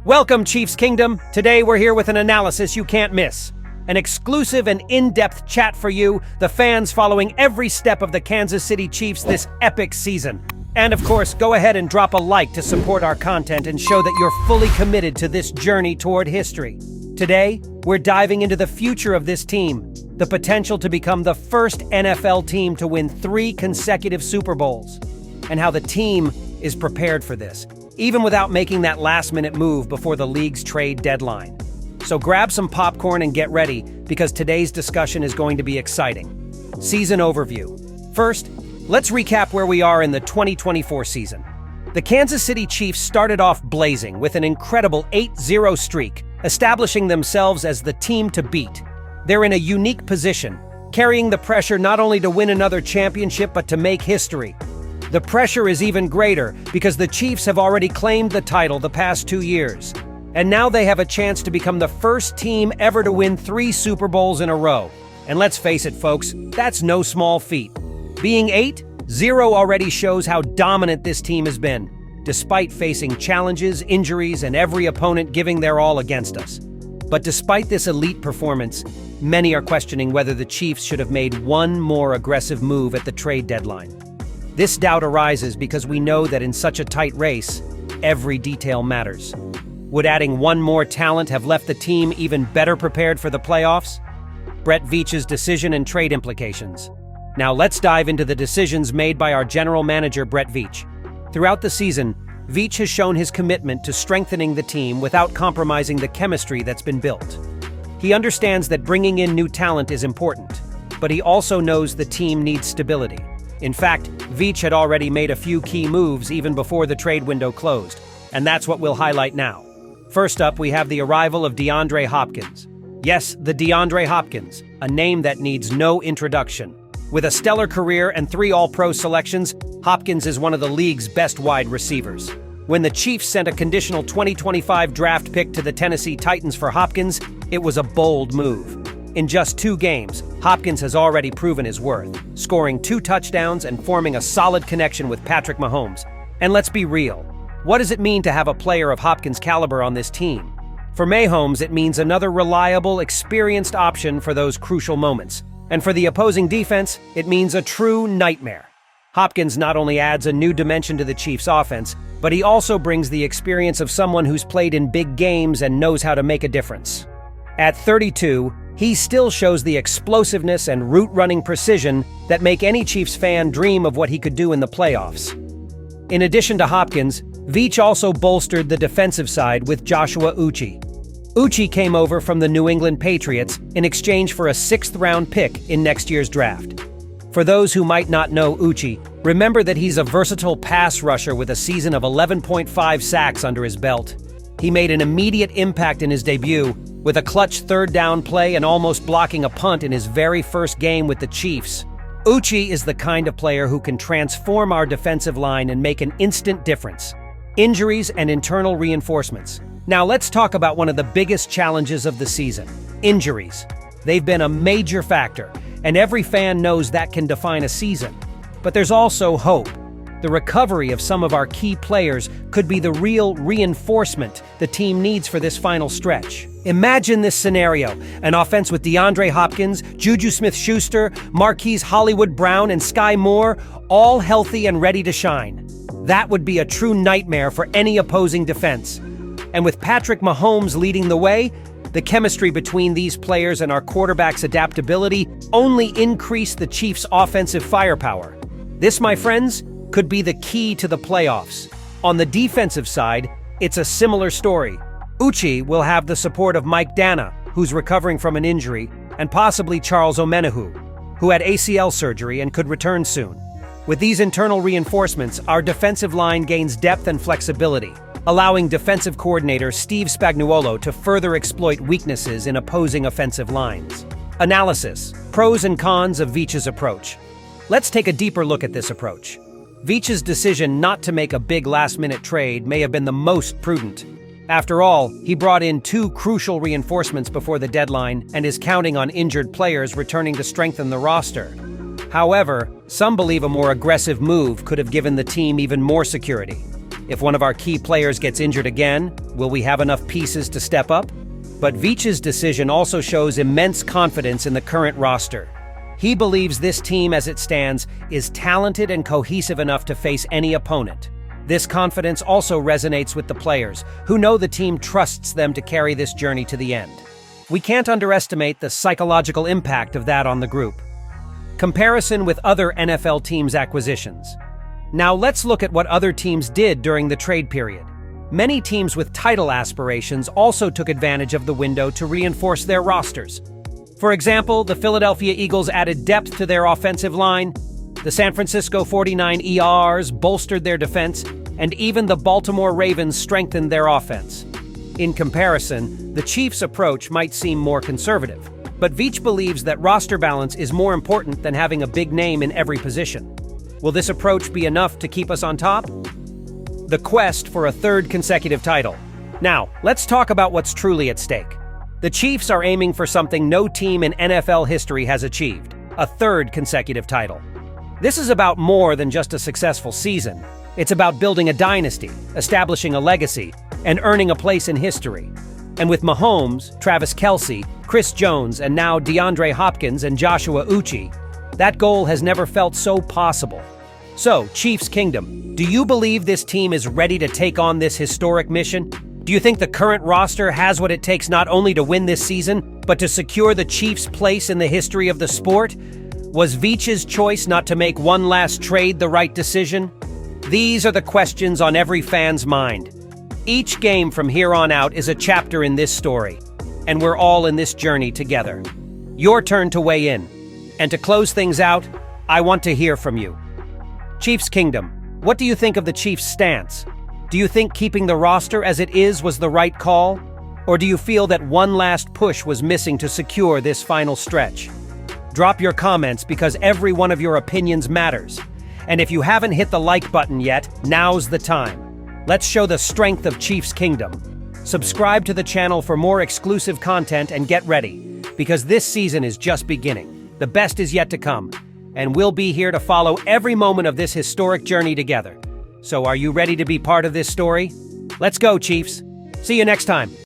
Welcome, Chiefs Kingdom. Today we're here with an analysis you can't miss. An exclusive and in-depth chat for you, the fans following every step of the Kansas City Chiefs this epic season. And of course, go ahead and drop a like to support our content and show that you're fully committed to this journey toward history. Today, we're diving into the future of this team, the potential to become the first NFL team to win 3 consecutive Super Bowls, and how the team is prepared for this, even without making that last-minute move before the league's trade deadline. So grab some popcorn and get ready, because today's discussion is going to be exciting. Season overview. First, let's recap where we are in the 2024 season. The Kansas City Chiefs started off blazing with an incredible 8-0 streak, establishing themselves as the team to beat. They're in a unique position, carrying the pressure not only to win another championship but to make history. The pressure is even greater because the Chiefs have already claimed the title the past 2 years, and now they have a chance to become the first team ever to win 3 Super Bowls in a row. And let's face it, folks, that's no small feat. Being 8-0 already shows how dominant this team has been, despite facing challenges, injuries, and every opponent giving their all against us. But despite this elite performance, many are questioning whether the Chiefs should have made one more aggressive move at the trade deadline. This doubt arises because we know that in such a tight race, every detail matters. Would adding one more talent have left the team even better prepared for the playoffs? Veach'S' decision and trade implications. Now let's dive into the decisions made by our general manager, Veach. Throughout the season, Veach has shown his commitment to strengthening the team without compromising the chemistry that's been built. He understands that bringing in new talent is important, but he also knows the team needs stability. In fact, Veach had already made a few key moves even before the trade window closed, and that's what we'll highlight now. First up, we have the arrival of DeAndre Hopkins. Yes, the DeAndre Hopkins, a name that needs no introduction. With a stellar career and 3 All-Pro selections, Hopkins is one of the league's best wide receivers. When the Chiefs sent a conditional 2025 draft pick to the Tennessee Titans for Hopkins, it was a bold move. In just 2 games, Hopkins has already proven his worth, scoring 2 touchdowns and forming a solid connection with Patrick Mahomes. And let's be real, what does it mean to have a player of Hopkins' caliber on this team? For Mahomes, it means another reliable, experienced option for those crucial moments. And for the opposing defense, it means a true nightmare. Hopkins not only adds a new dimension to the Chiefs' offense, but he also brings the experience of someone who's played in big games and knows how to make a difference. At 32, he still shows the explosiveness and route-running precision that make any Chiefs fan dream of what he could do in the playoffs. In addition to Hopkins, Veach also bolstered the defensive side with Joshua Uche. Uche came over from the New England Patriots in exchange for a 6th-round pick in next year's draft. For those who might not know Uche, remember that he's a versatile pass rusher with a season of 11.5 sacks under his belt. He made an immediate impact in his debut, with a clutch 3rd down play and almost blocking a punt in his very first game with the Chiefs. Uche is the kind of player who can transform our defensive line and make an instant difference. Injuries and internal reinforcements. Now let's talk about one of the biggest challenges of the season: injuries. They've been a major factor, and every fan knows that can define a season. But there's also hope. The recovery of some of our key players could be the real reinforcement the team needs for this final stretch. Imagine this scenario: an offense with DeAndre Hopkins, Juju Smith-Schuster, Marquise Hollywood Brown, and Sky Moore, all healthy and ready to shine. That would be a true nightmare for any opposing defense. And with Patrick Mahomes leading the way, the chemistry between these players and our quarterback's adaptability only increase the Chiefs' offensive firepower. This, my friends, could be the key to the playoffs. On the defensive side, it's a similar story. Uche will have the support of Mike Dana, who's recovering from an injury, and possibly Charles Omenihu, who had ACL surgery and could return soon. With these internal reinforcements, our defensive line gains depth and flexibility, allowing defensive coordinator Steve Spagnuolo to further exploit weaknesses in opposing offensive lines. Analysis: pros and cons of Veach's approach. Let's take a deeper look at this approach. Veach's decision not to make a big last-minute trade may have been the most prudent. After all, he brought in 2 crucial reinforcements before the deadline and is counting on injured players returning to strengthen the roster. However, some believe a more aggressive move could have given the team even more security. If one of our key players gets injured again, will we have enough pieces to step up? But Veach's decision also shows immense confidence in the current roster. He believes this team as it stands is talented and cohesive enough to face any opponent. This confidence also resonates with the players, who know the team trusts them to carry this journey to the end. We can't underestimate the psychological impact of that on the group. Comparison with other NFL teams' acquisitions. Now let's look at what other teams did during the trade period. Many teams with title aspirations also took advantage of the window to reinforce their rosters. For example, the Philadelphia Eagles added depth to their offensive line, the San Francisco 49ers bolstered their defense, and even the Baltimore Ravens strengthened their offense. In comparison, the Chiefs' approach might seem more conservative, but Veach believes that roster balance is more important than having a big name in every position. Will this approach be enough to keep us on top? The quest for a third consecutive title. Now, let's talk about what's truly at stake. The Chiefs are aiming for something no team in NFL history has achieved: a third consecutive title. This is about more than just a successful season. It's about building a dynasty, establishing a legacy, and earning a place in history. And with Mahomes, Travis Kelce, Chris Jones, and now DeAndre Hopkins and Joshua Uche, that goal has never felt so possible. So, Chiefs Kingdom, do you believe this team is ready to take on this historic mission? Do you think the current roster has what it takes not only to win this season, but to secure the Chiefs' place in the history of the sport? Was Veach's choice not to make one last trade the right decision? These are the questions on every fan's mind. Each game from here on out is a chapter in this story, and we're all in this journey together. Your turn to weigh in. And to close things out, I want to hear from you. Chiefs Kingdom, what do you think of the Chiefs' stance? Do you think keeping the roster as it is was the right call? Or do you feel that one last push was missing to secure this final stretch? Drop your comments because every one of your opinions matters. And if you haven't hit the like button yet, now's the time. Let's show the strength of Chiefs Kingdom. Subscribe to the channel for more exclusive content and get ready, because this season is just beginning. The best is yet to come, and we'll be here to follow every moment of this historic journey together. So are you ready to be part of this story? Let's go, Chiefs. See you next time.